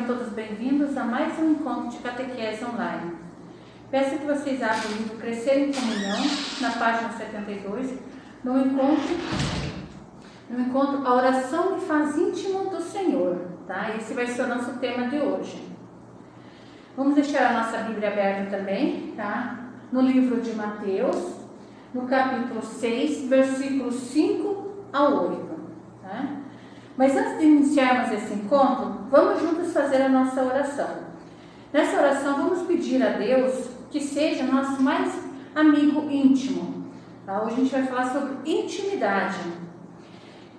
Sejam todos bem-vindos a mais um encontro de catequese online. Peço que vocês abram o livro Crescer em Comunhão, na página 72, no encontro A Oração de Faz Íntimo do Senhor, tá? Esse vai ser o nosso tema de hoje. Vamos deixar a nossa Bíblia aberta também, tá? No livro de Mateus, no capítulo 6, versículos 5 ao 8, tá? Mas antes de iniciarmos esse encontro, vamos juntos fazer a nossa oração. Nessa oração, vamos pedir a Deus que seja nosso mais amigo íntimo. Tá? Hoje a gente vai falar sobre intimidade.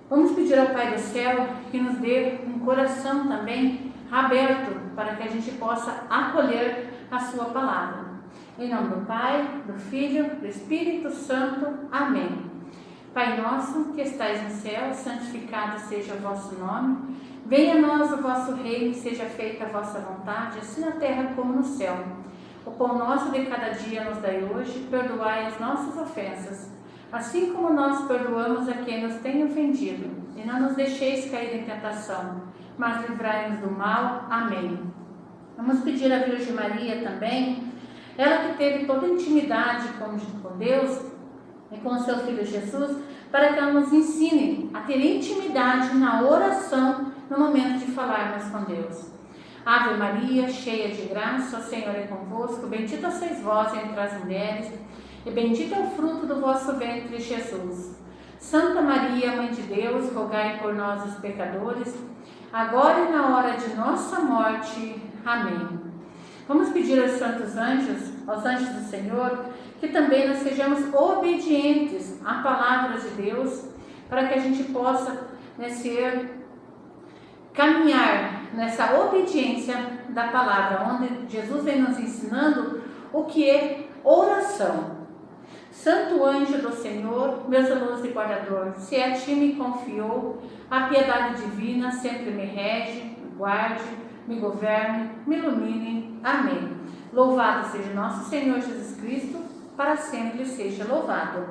Vamos pedir ao Pai do Céu que nos dê um coração também aberto para que a gente possa acolher a Sua palavra. Em nome do Pai, do Filho, do Espírito Santo. Amém. Pai nosso, que estais no céu, santificado seja o vosso nome. Venha a nós o vosso reino, seja feita a vossa vontade, assim na terra como no céu. O pão nosso de cada dia nos dai hoje, perdoai as nossas ofensas, assim como nós perdoamos a quem nos tem ofendido. E não nos deixeis cair em tentação, mas livrai-nos do mal. Amém. Vamos pedir à Virgem Maria também, ela que teve toda a intimidade com Deus, e com o seu Filho Jesus, para que ela nos ensine a ter intimidade na oração no momento de falarmos com Deus. Ave Maria, cheia de graça, o Senhor é convosco, bendita sois vós entre as mulheres, e bendito é o fruto do vosso ventre, Jesus. Santa Maria, Mãe de Deus, rogai por nós os pecadores, agora e na hora de nossa morte. Amém. Vamos pedir aos santos anjos, aos anjos do Senhor, que também nós sejamos obedientes à palavra de Deus, para que a gente possa caminhar nessa obediência da palavra, onde Jesus vem nos ensinando o que é oração. Santo anjo do Senhor, meu zeloso e guardador, se a ti me confiou, a piedade divina sempre me rege, me guarde, me governe, me ilumine. Amém. Louvado seja nosso Senhor Jesus Cristo, para sempre seja louvado.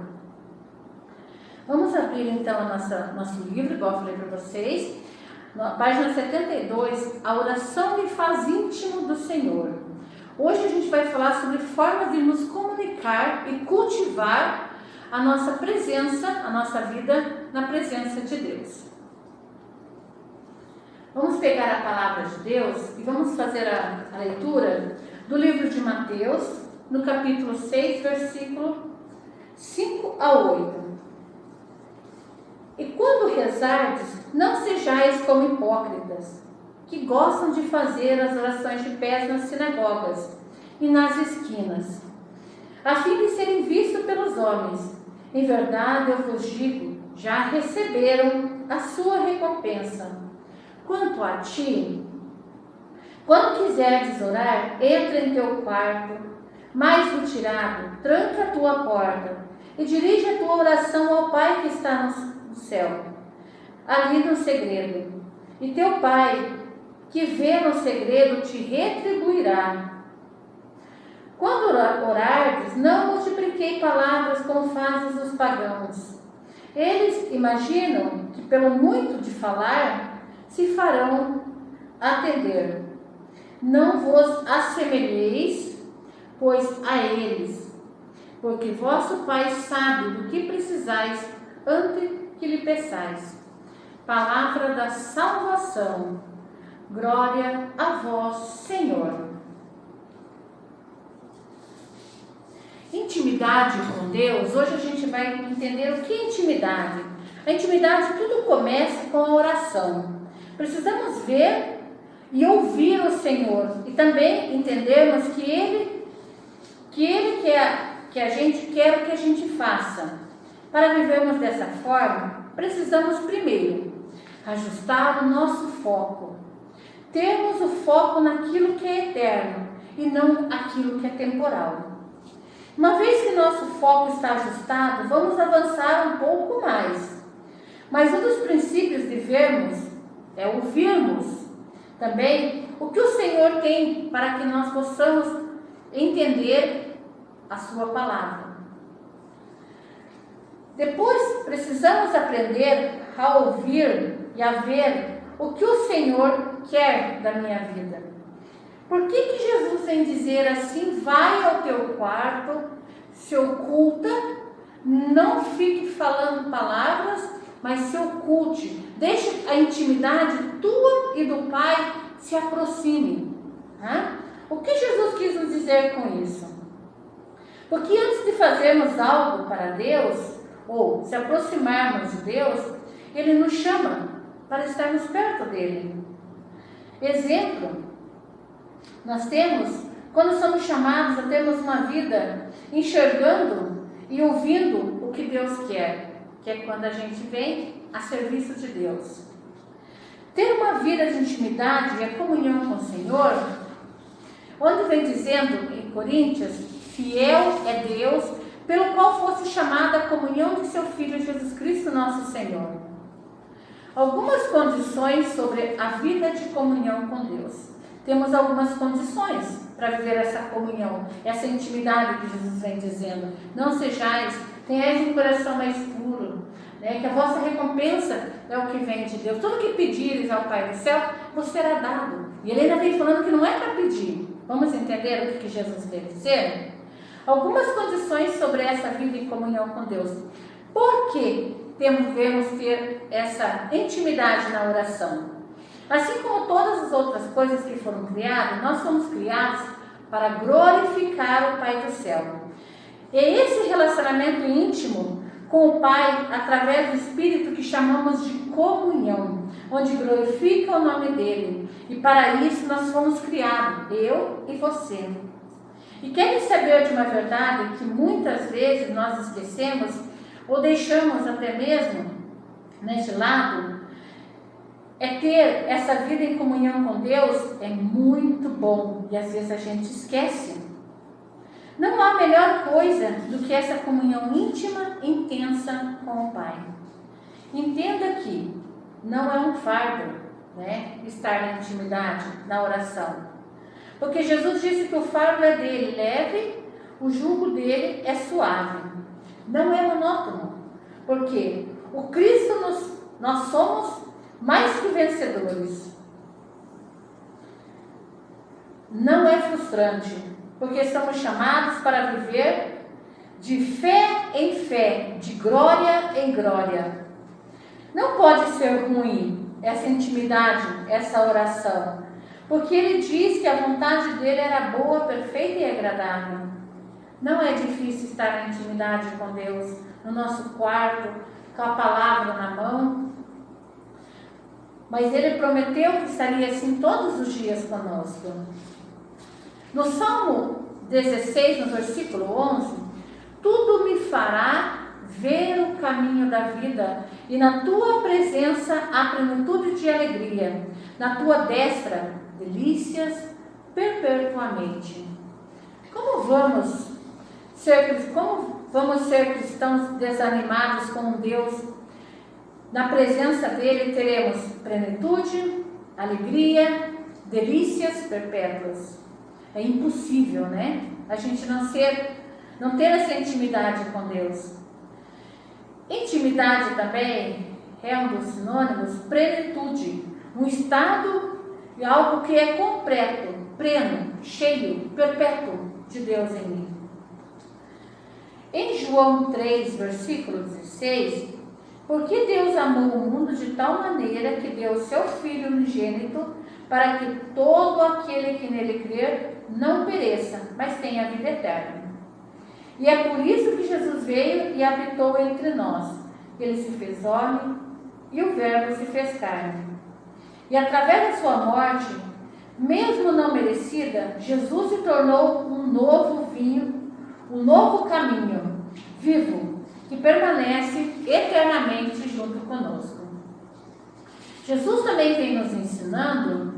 Vamos abrir então nosso livro, igual eu falei para vocês, na página 72, a oração de faz íntimo do Senhor. Hoje a gente vai falar sobre formas de nos comunicar e cultivar a nossa presença, a nossa vida na presença de Deus. Vamos pegar a palavra de Deus e vamos fazer a leitura do livro de Mateus, no capítulo 6, versículo 5 a 8. E quando rezardes, não sejais como hipócritas, que gostam de fazer as orações de pés nas sinagogas e nas esquinas, a fim de serem vistos pelos homens. Em verdade, eu vos digo, já receberam a sua recompensa. Quanto a ti, quando quiseres orar, entra em teu quarto, mais retirado, tranca a tua porta e dirige a tua oração ao Pai que está no céu, ali no segredo. E teu Pai, que vê no segredo, te retribuirá. Quando orardes, não multipliquei palavras como fazem os pagãos. Eles imaginam que pelo muito de falar, se farão atender. Não vos assemelheis, pois a eles, porque vosso Pai sabe do que precisais antes que lhe peçais. Palavra da salvação. Glória a vós, Senhor. Intimidade com Deus. Hoje a gente vai entender o que é intimidade. A intimidade, tudo começa com a oração. Precisamos ver e ouvir o Senhor e também entendermos que Ele quer que a gente quer o que a gente faça. Para vivermos dessa forma, precisamos primeiro ajustar o nosso foco. Termos o foco naquilo que é eterno e não aquilo que é temporal. Uma vez que nosso foco está ajustado, vamos avançar um pouco mais. Mas um dos princípios de vermos é ouvirmos também o que o Senhor tem para que nós possamos entender a sua palavra. Depois precisamos aprender a ouvir e a ver o que o Senhor quer da minha vida? Por que Jesus vem dizer assim, vai ao teu quarto, se oculta, não fique falando palavras, mas se oculte, deixe a intimidade tua e do Pai se aproxime. O que Jesus quis nos dizer com isso? Porque antes de fazermos algo para Deus, ou se aproximarmos de Deus, Ele nos chama para estarmos perto dEle. Exemplo, nós temos, quando somos chamados a termos uma vida enxergando e ouvindo o que Deus quer, que é quando a gente vem a serviço de Deus. Ter uma vida de intimidade e a comunhão com o Senhor, onde vem dizendo em Coríntios, fiel é Deus, pelo qual fosse chamada a comunhão de seu Filho Jesus Cristo, nosso Senhor. Algumas condições sobre a vida de comunhão com Deus. Temos algumas condições para viver essa comunhão, essa intimidade que Jesus vem dizendo. Não sejais, tenhais um coração mais puro, né? Que a vossa recompensa é o que vem de Deus. Tudo que pedires ao Pai do céu, vos será dado. E ele ainda vem falando que não é para pedir. Vamos entender o que Jesus quer dizer? Algumas condições sobre essa vida em comunhão com Deus. Por que devemos ter essa intimidade na oração? Assim como todas as outras coisas que foram criadas, nós somos criados para glorificar o Pai do céu. E esse relacionamento íntimo com o Pai, através do Espírito que chamamos de comunhão, onde glorifica o nome dEle. E para isso nós fomos criados, eu e você. E querem saber de uma verdade que muitas vezes nós esquecemos ou deixamos até mesmo de lado? É ter essa vida em comunhão com Deus é muito bom e às vezes a gente esquece. Não há melhor coisa do que essa comunhão íntima, intensa com o Pai. Entenda que não é um fardo, estar na intimidade, na oração. Porque Jesus disse que o fardo é dele leve, o jugo dele é suave. Não é monótono. Porque o Cristo nós somos mais que vencedores. Não é frustrante, porque somos chamados para viver de fé em fé, de glória em glória. Não pode ser ruim essa intimidade, essa oração, porque ele diz que a vontade dele era boa, perfeita e agradável. Não é difícil estar na intimidade com Deus, no nosso quarto, com a palavra na mão. Mas ele prometeu que estaria assim todos os dias conosco. No Salmo 16, no versículo 11, tudo me fará ver o caminho da vida, e na tua presença há plenitude de alegria, na tua destra, delícias perpetuamente. Como vamos ser cristãos desanimados com Deus? Na presença dele teremos plenitude, alegria, delícias perpétuas. É impossível, a gente não ter essa intimidade com Deus. Intimidade também é um dos sinônimos, plenitude, um estado e algo que é completo, pleno, cheio, perpétuo de Deus em mim. Em João 3, versículo 16, porque Deus amou o mundo de tal maneira que deu o seu Filho unigênito, para que todo aquele que nele crer não pereça, mas tenha a vida eterna. E é por isso que Jesus veio e habitou entre nós. Ele se fez homem e o Verbo se fez carne. E através da sua morte, mesmo não merecida, Jesus se tornou um novo vinho, um novo caminho vivo, que permanece eternamente junto conosco. Jesus também vem nos ensinando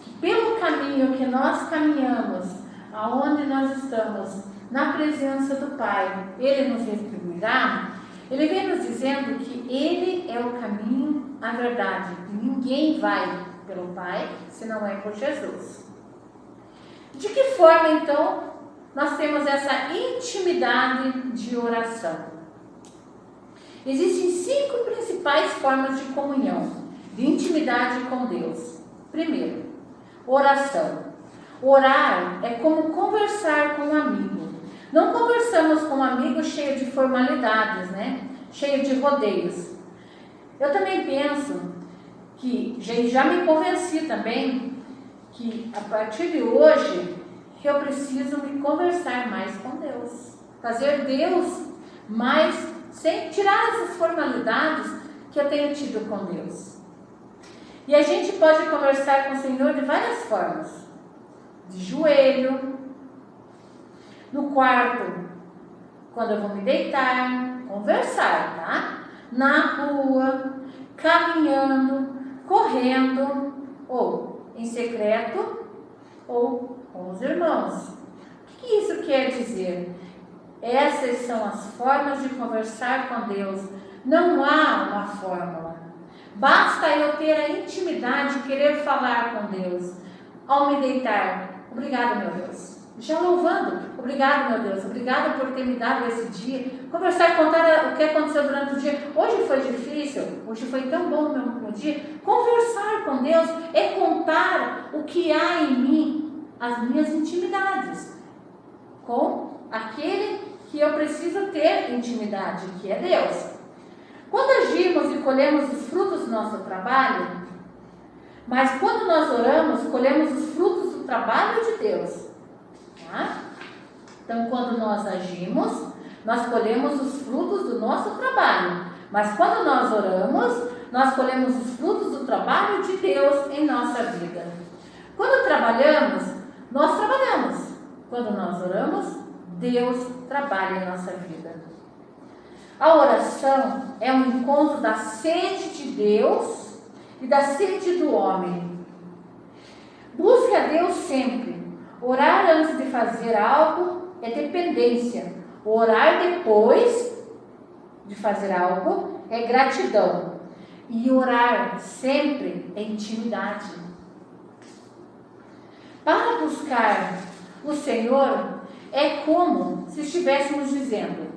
que pelo caminho que nós caminhamos, aonde nós estamos, na presença do Pai, Ele nos retribuirá. Ele vem nos dizendo que Ele é o caminho, a verdade. E ninguém vai pelo Pai se não é por Jesus. De que forma, então, nós temos essa intimidade de oração? Existem 5 principais formas de comunhão, de intimidade com Deus. Primeiro, oração. Orar é como conversar com um amigo. Não conversamos com um amigo cheio de formalidades, né? Cheio de rodeios. Eu também penso que, já me convenci também, que a partir de hoje eu preciso me conversar mais com Deus. Fazer Deus mais, sem tirar essas formalidades que eu tenho tido com Deus. E a gente pode conversar com o Senhor de várias formas. De joelho, no quarto, quando eu vou me deitar, conversar, tá? Na rua, caminhando, correndo, ou em secreto, ou com os irmãos. O que isso quer dizer? Essas são as formas de conversar com Deus. Não há uma fórmula. Basta eu ter a intimidade de querer falar com Deus. Ao me deitar, obrigado, meu Deus. Já louvando, obrigado, meu Deus. Obrigado por ter me dado esse dia. Conversar, contar o que aconteceu durante o dia. Hoje foi difícil, hoje foi tão bom o meu dia. Conversar com Deus é contar o que há em mim, as minhas intimidades, com aquele que eu preciso ter intimidade, que é Deus. Quando agimos e colhemos os frutos do nosso trabalho, mas quando nós oramos, colhemos os frutos do trabalho de Deus. Tá? Então, quando nós agimos, nós colhemos os frutos do nosso trabalho. Mas quando nós oramos, nós colhemos os frutos do trabalho de Deus em nossa vida. Quando trabalhamos, nós trabalhamos. Quando nós oramos, Deus trabalha em nossa vida. A oração é um encontro da sede de Deus e da sede do homem. Busque a Deus sempre. Orar antes de fazer algo é dependência. Orar depois de fazer algo é gratidão. E orar sempre é intimidade. Para buscar o Senhor é como se estivéssemos dizendo: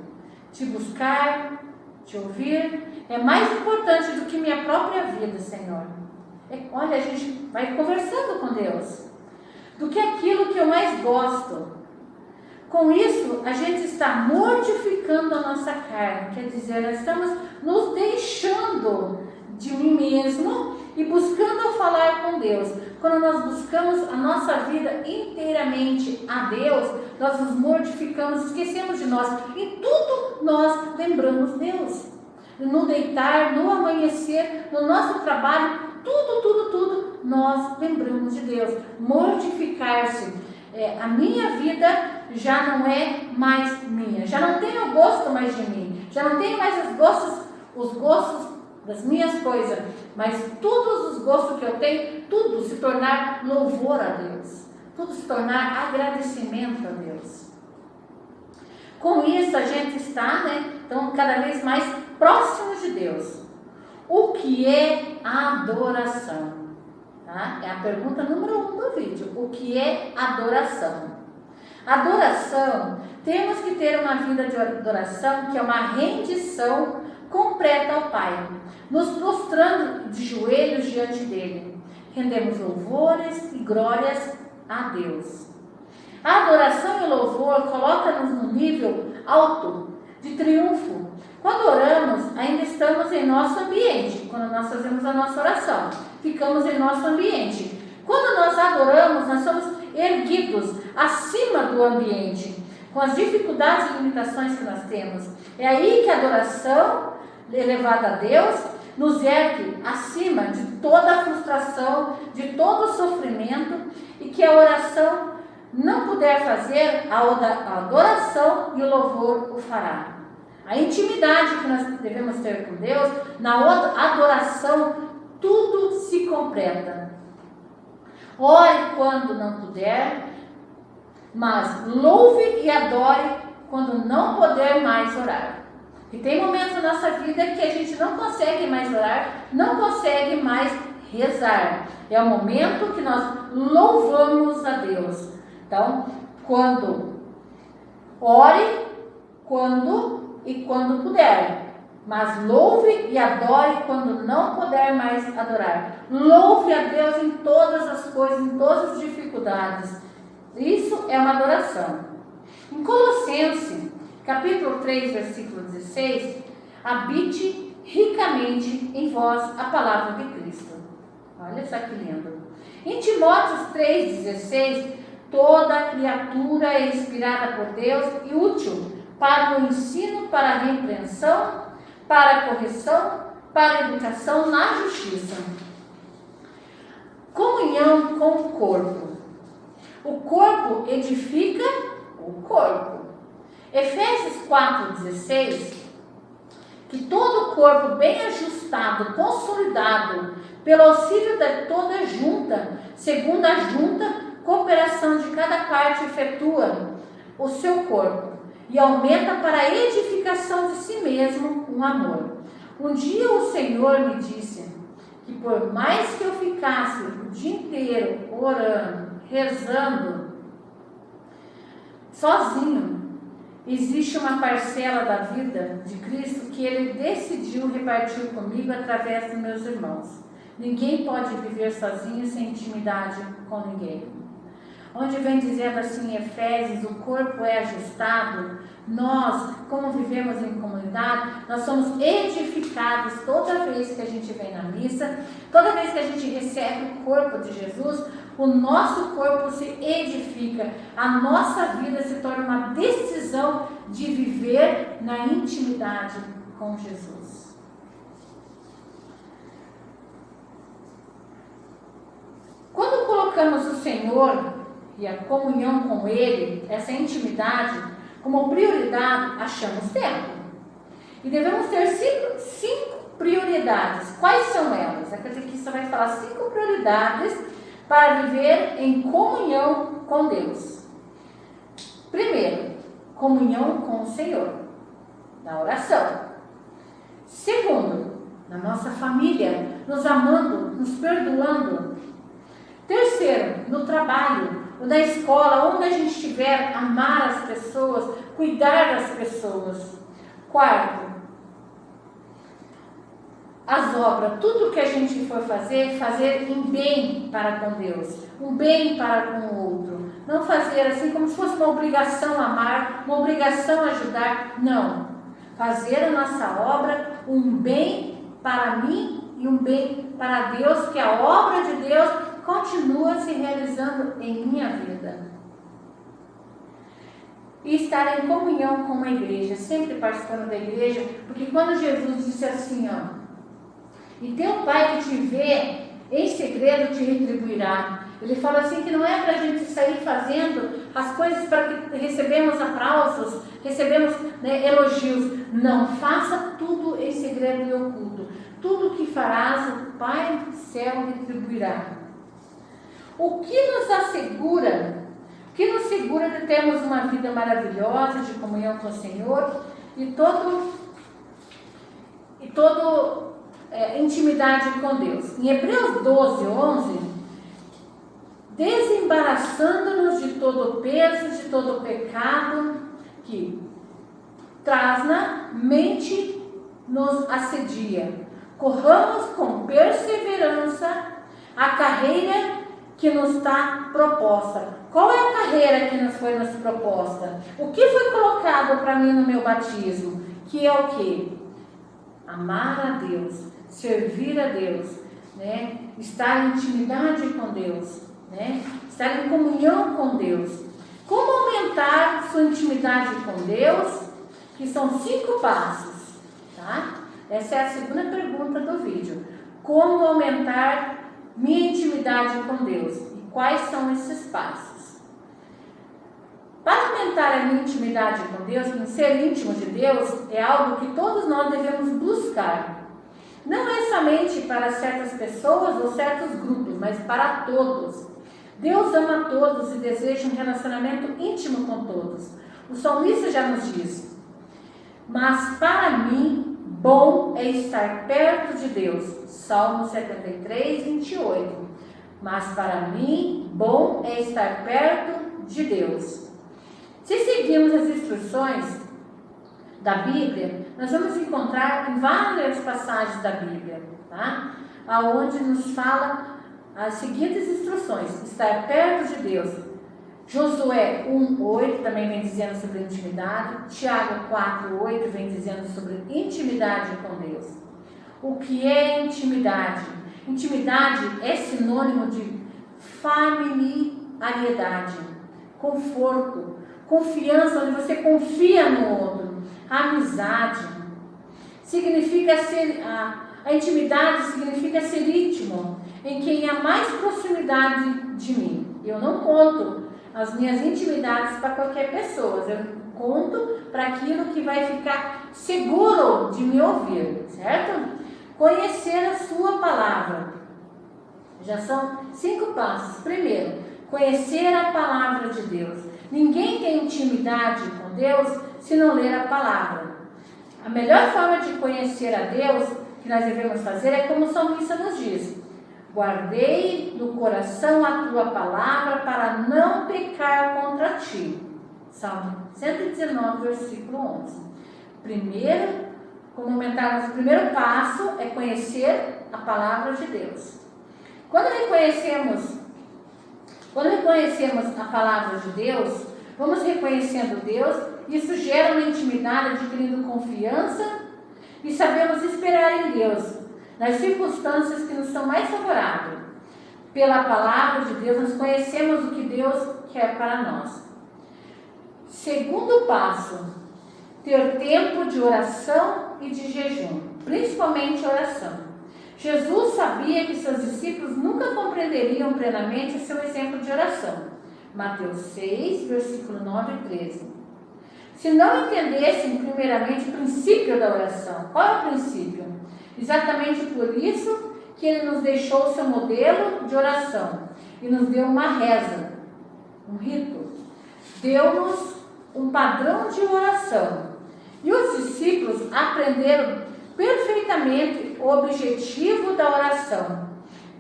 te buscar, te ouvir, é mais importante do que minha própria vida, Senhor. Olha, a gente vai conversando com Deus. Do que aquilo que eu mais gosto. Com isso, a gente está mortificando a nossa carne. Quer dizer, nós estamos nos deixando de mim mesmo e buscando falar com Deus. Quando nós buscamos a nossa vida inteiramente a Deus, nós nos mortificamos, esquecemos de nós. E tudo nós lembramos Deus. No deitar, no amanhecer, no nosso trabalho, tudo, nós lembramos de Deus. Mortificar-se. A minha vida já não é mais minha. Já não tenho gosto mais de mim. Já não tenho mais os gostos das minhas coisas. Mas todos os gostos que eu tenho, tudo se tornar louvor a Deus. Tudo se tornar agradecimento a Deus. Com isso a gente está, então, cada vez mais próximo de Deus. O que é adoração? Tá? É a pergunta número 1 do vídeo. O que é adoração? Adoração, temos que ter uma vida de adoração que é uma rendição completa ao Pai, nos prostrando de joelhos diante dele. Rendemos louvores e glórias a Deus. A adoração e o louvor colocam-nos no nível alto de triunfo. Quando oramos, ainda estamos em nosso ambiente. Quando nós fazemos a nossa oração, ficamos em nosso ambiente. Quando nós adoramos, nós somos erguidos acima do ambiente, com as dificuldades e limitações que nós temos. É aí que a adoração elevada a Deus nos ergue acima de toda a frustração, de todo o sofrimento, e que a oração não puder fazer, a adoração e o louvor o fará. A intimidade que nós devemos ter com Deus, na adoração, tudo se completa. Ore quando não puder, mas louve e adore quando não puder mais orar. E tem momentos na nossa vida que a gente não consegue mais orar, não consegue mais rezar. É o momento que nós louvamos a Deus. Então, ore quando puder, mas louve e adore quando não puder mais adorar. Louve a Deus em todas as coisas, em todas as dificuldades. Isso é uma adoração. Em Colossenses, capítulo 3, versículo 16, habite ricamente em vós a palavra de Cristo. Olha só que lindo. Em Timóteo 3,16, toda criatura é inspirada por Deus e útil para o ensino, para a repreensão, para a correção, para a educação na justiça. Comunhão com o corpo. O corpo edifica o corpo. Efésios 4,16, que todo o corpo bem ajustado, consolidado, pelo auxílio de toda junta, segundo a junta cooperação de cada parte efetua o seu corpo e aumenta para a edificação de si mesmo um amor. Um dia o Senhor me disse que por mais que eu ficasse o dia inteiro orando, rezando, sozinho, existe uma parcela da vida de Cristo que Ele decidiu repartir comigo através dos meus irmãos. Ninguém pode viver sozinho sem intimidade com ninguém. Onde vem dizendo assim em Efésios, o corpo é ajustado. Nós, como vivemos em comunidade, nós somos edificados toda vez que a gente vem na missa, toda vez que a gente recebe o corpo de Jesus, o nosso corpo se edifica, a nossa vida se torna uma decisão de viver na intimidade com Jesus. Quando colocamos o Senhor e a comunhão com Ele, essa intimidade, como prioridade, achamos tempo. E devemos ter cinco prioridades. Quais são elas? Quer dizer que você vai falar 5 prioridades para viver em comunhão com Deus. Primeiro, comunhão com o Senhor, na oração. Segundo, na nossa família, nos amando, nos perdoando. Terceiro, no trabalho, na escola, onde a gente estiver, amar as pessoas, cuidar das pessoas. Quarto, as obras, tudo que a gente for fazer, fazer em bem para com Deus, um bem para com o outro. Não fazer assim como se fosse uma obrigação amar, uma obrigação ajudar. Não. Fazer a nossa obra um bem para mim e um bem para Deus, que a obra de Deus continua se realizando em minha vida. E estar em comunhão com a igreja, sempre participando da igreja, porque quando Jesus disse assim, ó, e teu Pai que te vê em segredo te retribuirá. Ele fala assim que não é para a gente sair fazendo as coisas para que recebemos aplausos, recebemos elogios. Não, faça tudo em segredo e oculto. Tudo que farás, o Pai do céu retribuirá. O que nos assegura, o que nos segura de termos uma vida maravilhosa de comunhão com o Senhor e intimidade com Deus? Em Hebreus 12:11, desembaraçando-nos de todo o peso, de todo o pecado que traz-na mente nos assedia. Corramos com perseverança a carreira que nos está proposta. Qual é a carreira que nos foi proposta? O que foi colocado para mim no meu batismo? Que é o quê? Amar a Deus, servir a Deus, né? Estar em intimidade com Deus, né? Estar em comunhão com Deus. Como aumentar sua intimidade com Deus? Que são 5 passos, tá? Essa é a segunda pergunta do vídeo. Como aumentar minha intimidade com Deus? E quais são esses passos? Para aumentar a minha intimidade com Deus, ser íntimo de Deus, é algo que todos nós devemos buscar. Não é somente para certas pessoas ou certos grupos, mas para todos. Deus ama todos e deseja um relacionamento íntimo com todos. O salmista já nos diz: mas para mim, bom é estar perto de Deus. Salmo 73:28. Mas para mim, bom é estar perto de Deus. Se seguirmos as instruções, da Bíblia, nós vamos encontrar em várias passagens da Bíblia, tá? Aonde nos fala as seguintes instruções: estar perto de Deus. Josué 1:8 também vem dizendo sobre intimidade. Tiago 4:8 vem dizendo sobre intimidade com Deus. O que é intimidade? Intimidade é sinônimo de familiaridade, conforto, confiança, onde você confia no outro, amizade. Significa ser, a intimidade significa ser íntimo, em quem há mais proximidade de mim. Eu não conto as minhas intimidades para qualquer pessoa, eu conto para aquilo que vai ficar seguro de me ouvir, certo? Conhecer a sua palavra. Já são 5 passos. Primeiro, conhecer a palavra de Deus. Ninguém tem intimidade com Deus se não ler a palavra. A melhor forma de conhecer a Deus que nós devemos fazer é como o salmista nos diz: guardei no coração a tua palavra para não pecar contra ti. Salmo 119, versículo 11. Primeiro, como comentarmos, o primeiro passo é conhecer a palavra de Deus. Quando reconhecemos a palavra de Deus, vamos reconhecendo Deus, isso gera uma intimidade, adquirindo confiança, e sabemos esperar em Deus nas circunstâncias que nos são mais favoráveis. Pela palavra de Deus, nós conhecemos o que Deus quer para nós. Segundo passo, ter tempo de oração e de jejum, principalmente oração. Jesus sabia que seus discípulos nunca compreenderiam plenamente o seu exemplo de oração. Mateus 6, versículo 9 e 13. Se não entendessem primeiramente o princípio da oração. Qual é o princípio? Exatamente por isso que ele nos deixou o seu modelo de oração e nos deu uma reza, um rito. Deu-nos um padrão de oração. E os discípulos aprenderam perfeitamente o objetivo da oração.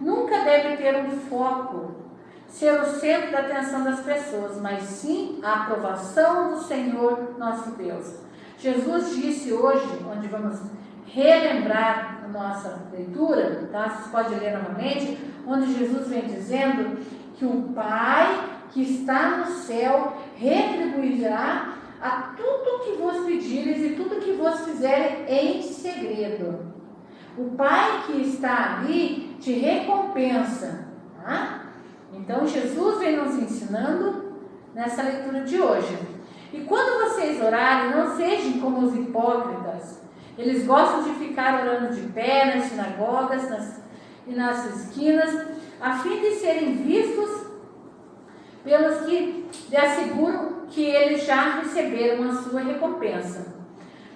Nunca deve ter um foco, ser o centro da atenção das pessoas, mas sim a aprovação do Senhor nosso Deus. Jesus disse hoje, onde vamos relembrar a nossa leitura, tá? Vocês podem ler novamente, onde Jesus vem dizendo que o Pai que está no céu retribuirá a tudo que vos pedires e tudo que vos fizerem em segredo. O Pai que está ali te recompensa, tá? Então Jesus vem nos ensinando nessa leitura de hoje. E quando vocês orarem, não sejam como os hipócritas. Eles gostam de ficar orando de pé nas sinagogas e nas esquinas, a fim de serem vistos pelos que lhe asseguram que eles já receberam a sua recompensa.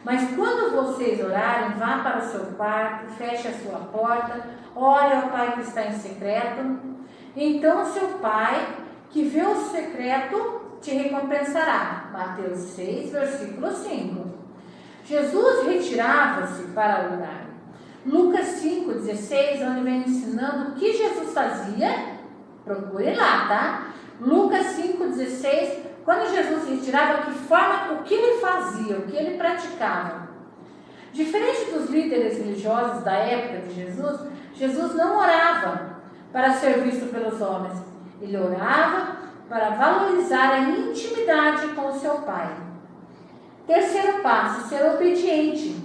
Mas quando vocês orarem, vá para o seu quarto, feche a sua porta, ore ao Pai que está em secreto. Então seu Pai, que vê o secreto, te recompensará. Mateus 6, versículo 5. Jesus retirava-se para orar. Lucas 5,16, onde vem ensinando o que Jesus fazia. Procure lá, tá? Lucas 5,16, quando Jesus retirava, o que ele fazia, o que ele praticava. Diferente dos líderes religiosos da época de Jesus, Jesus não orava para ser visto pelos homens. Ele orava para valorizar a intimidade com o seu Pai. Terceiro passo, ser obediente.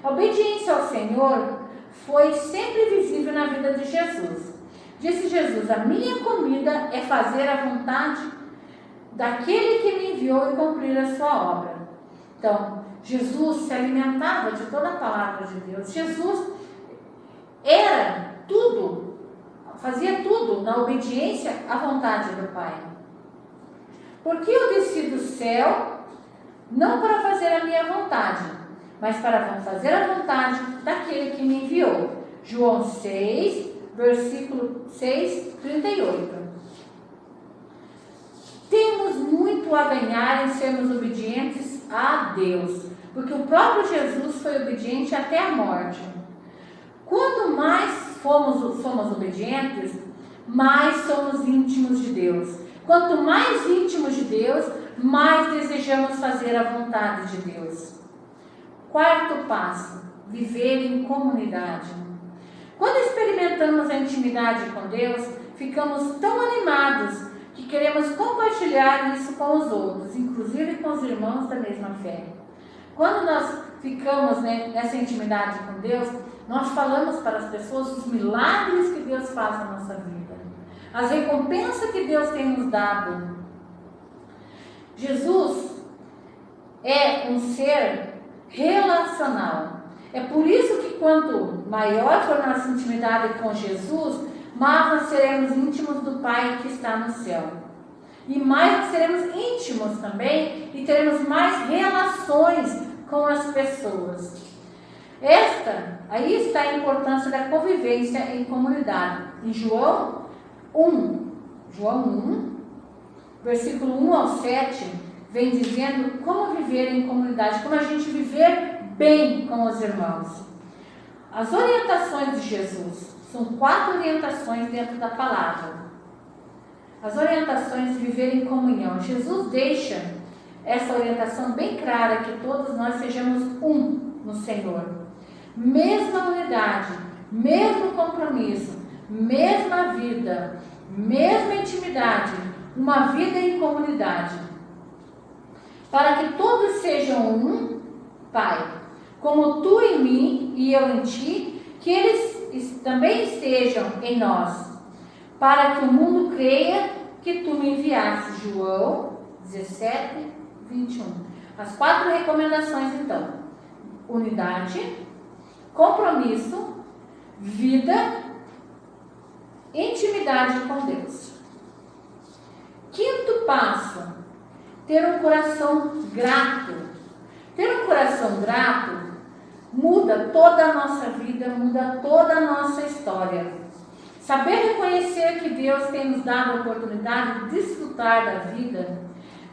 A obediência ao Senhor foi sempre visível na vida de Jesus. Disse Jesus: a minha comida é fazer a vontade daquele que me enviou e cumprir a sua obra. Então, Jesus se alimentava de toda a palavra de Deus. Jesus era tudo, fazia tudo na obediência à vontade do Pai. Porque eu desci do céu não para fazer a minha vontade, mas para fazer a vontade daquele que me enviou. João 6, versículo 6, 38. Temos muito a ganhar em sermos obedientes a Deus, porque o próprio Jesus foi obediente até a morte. Quanto mais somos obedientes, mais somos íntimos de Deus. Quanto mais íntimos de Deus, mais desejamos fazer a vontade de Deus. Quarto passo, viver em comunidade. Quando experimentamos a intimidade com Deus, ficamos tão animados que queremos compartilhar isso com os outros, inclusive com os irmãos da mesma fé. Quando nós ficamos nessa intimidade com Deus, nós falamos para as pessoas os milagres que Deus faz na nossa vida, as recompensas que Deus tem nos dado. Jesus é um ser relacional. É por isso que quanto maior for a nossa intimidade com Jesus, mais nós seremos íntimos do Pai que está no céu. E mais nós seremos íntimos também e teremos mais relações com as pessoas. Aí está a importância da convivência em comunidade. Em João 1, versículo 1 ao 7, vem dizendo como viver em comunidade, como a gente viver bem com os irmãos. As orientações de Jesus, são 4 orientações dentro da palavra. As orientações de viver em comunhão. Jesus deixa essa orientação bem clara, que todos nós sejamos um no Senhor. Mesma unidade, mesmo compromisso, mesma vida, mesma intimidade, uma vida em comunidade. Para que todos sejam um, Pai, como tu em mim e eu em ti, que eles também estejam em nós, para que o mundo creia que tu me enviaste. João 17, 21. As 4 recomendações então: unidade, compromisso, vida, intimidade com Deus. Quinto passo, ter um coração grato. Ter um coração grato muda toda a nossa vida, muda toda a nossa história. Saber reconhecer que Deus tem nos dado a oportunidade de desfrutar da vida.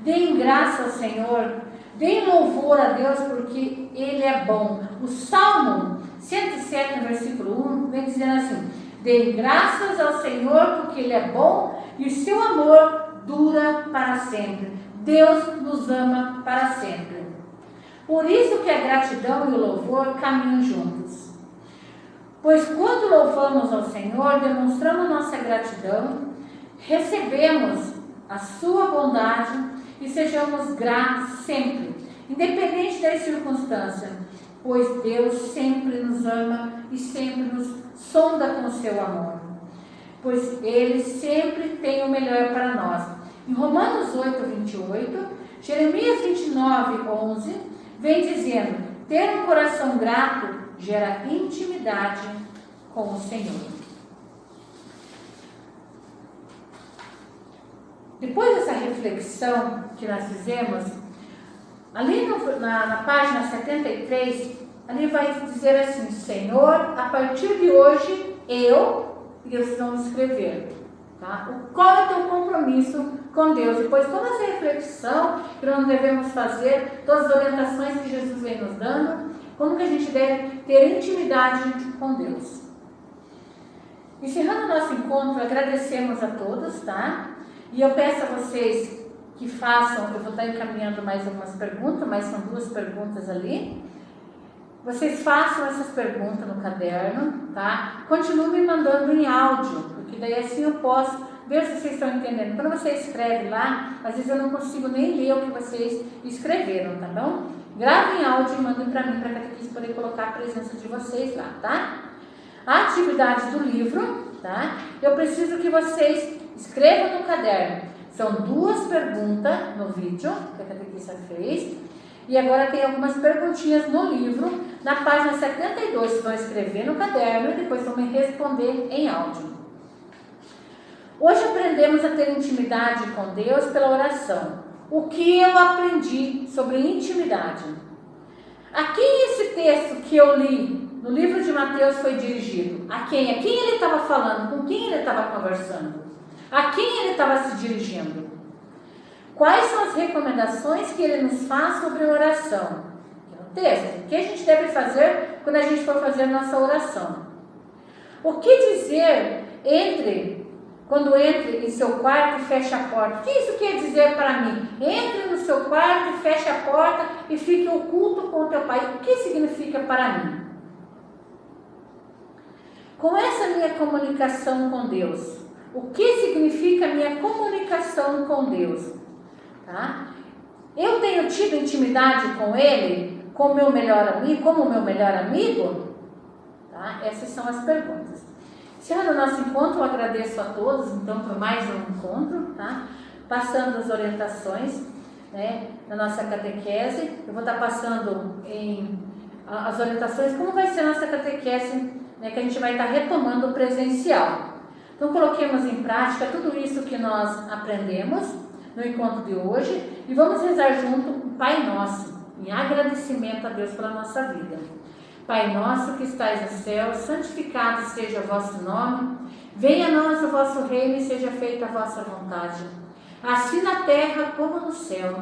Deem graça ao Senhor, deem louvor a Deus, porque Ele é bom. O Salmo 107, no versículo 1, vem dizendo assim: deem graças ao Senhor, porque Ele é bom e o seu amor dura para sempre. Deus nos ama para sempre. Por isso que a gratidão e o louvor caminham juntos. Pois quando louvamos ao Senhor, demonstramos nossa gratidão, recebemos a sua bondade e sejamos gratos sempre, independente das circunstâncias, pois Deus sempre nos ama e sempre nos sonda com o seu amor, pois Ele sempre tem o melhor para nós. Em Romanos 8, 28, Jeremias 29, 11, vem dizendo: ter um coração grato gera intimidade com o Senhor. Depois dessa reflexão que nós fizemos, ali na página 73, ali vai dizer assim: Senhor, a partir de hoje e vocês vão escrever, tá? Qual é o teu compromisso com Deus? Depois toda essa reflexão que nós devemos fazer, todas as orientações que Jesus vem nos dando, como que a gente deve ter intimidade com Deus. Encerrando o nosso encontro, agradecemos a todos, tá? E eu peço a vocês que façam, eu vou estar encaminhando mais algumas perguntas, mas são 2 perguntas ali. Vocês façam essas perguntas no caderno, tá? Continuem me mandando em áudio, porque daí assim eu posso ver se vocês estão entendendo. Quando você escreve lá, às vezes eu não consigo nem ler o que vocês escreveram, tá bom? Gravem em áudio e mandem para mim, para a catequista poder colocar a presença de vocês lá, tá? A atividade do livro, tá? Eu preciso que vocês escrevam no caderno. São 2 perguntas no vídeo que a catequista fez. E agora tem algumas perguntinhas no livro, na página 72. Vocês vão escrever no caderno e depois vão me responder em áudio. Hoje aprendemos a ter intimidade com Deus pela oração. O que eu aprendi sobre intimidade? A quem esse texto que eu li no livro de Mateus foi dirigido? A quem? A quem ele estava falando? Com quem ele estava conversando? A quem ele estava se dirigindo? Quais são as recomendações que ele nos faz sobre oração? No texto. O que a gente deve fazer quando a gente for fazer nossa oração? O que dizer quando entre em seu quarto e feche a porta? O que isso quer dizer para mim? Entre no seu quarto, feche a porta e fique oculto com o teu pai. O que significa para mim? Com essa minha comunicação com Deus, o que significa minha comunicação com Deus? Tá? Eu tenho tido intimidade com Ele, como meu melhor amigo? Tá? Essas são as perguntas. Encerrando o nosso encontro, eu agradeço a todos, então, por mais um encontro, tá? Passando as orientações, né, da nossa catequese. Eu vou estar passando as orientações, como vai ser a nossa catequese, né, que a gente vai estar retomando o presencial. Então, coloquemos em prática tudo isso que nós aprendemos no encontro de hoje e vamos rezar junto o Pai Nosso, em agradecimento a Deus pela nossa vida. Pai nosso que estais no céu, santificado seja o vosso nome, venha a nós o vosso reino e seja feita a vossa vontade, assim na terra como no céu.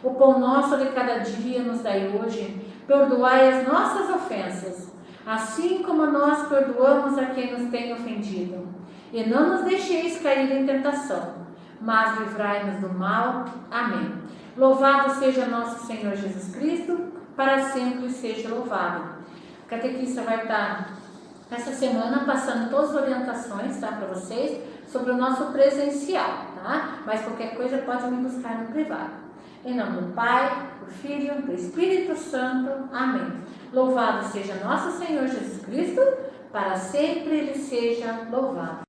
O pão nosso de cada dia nos dai hoje, perdoai as nossas ofensas, assim como nós perdoamos a quem nos tem ofendido. E não nos deixeis cair em tentação, mas livrai-nos do mal. Amém. Louvado seja nosso Senhor Jesus Cristo, para sempre seja louvado. A catequista vai estar essa semana passando todas as orientações, tá, para vocês sobre o nosso presencial, tá? Mas qualquer coisa pode me buscar no privado. Em nome do Pai, do Filho, do Espírito Santo. Amém. Louvado seja nosso Senhor Jesus Cristo, para sempre Ele seja louvado.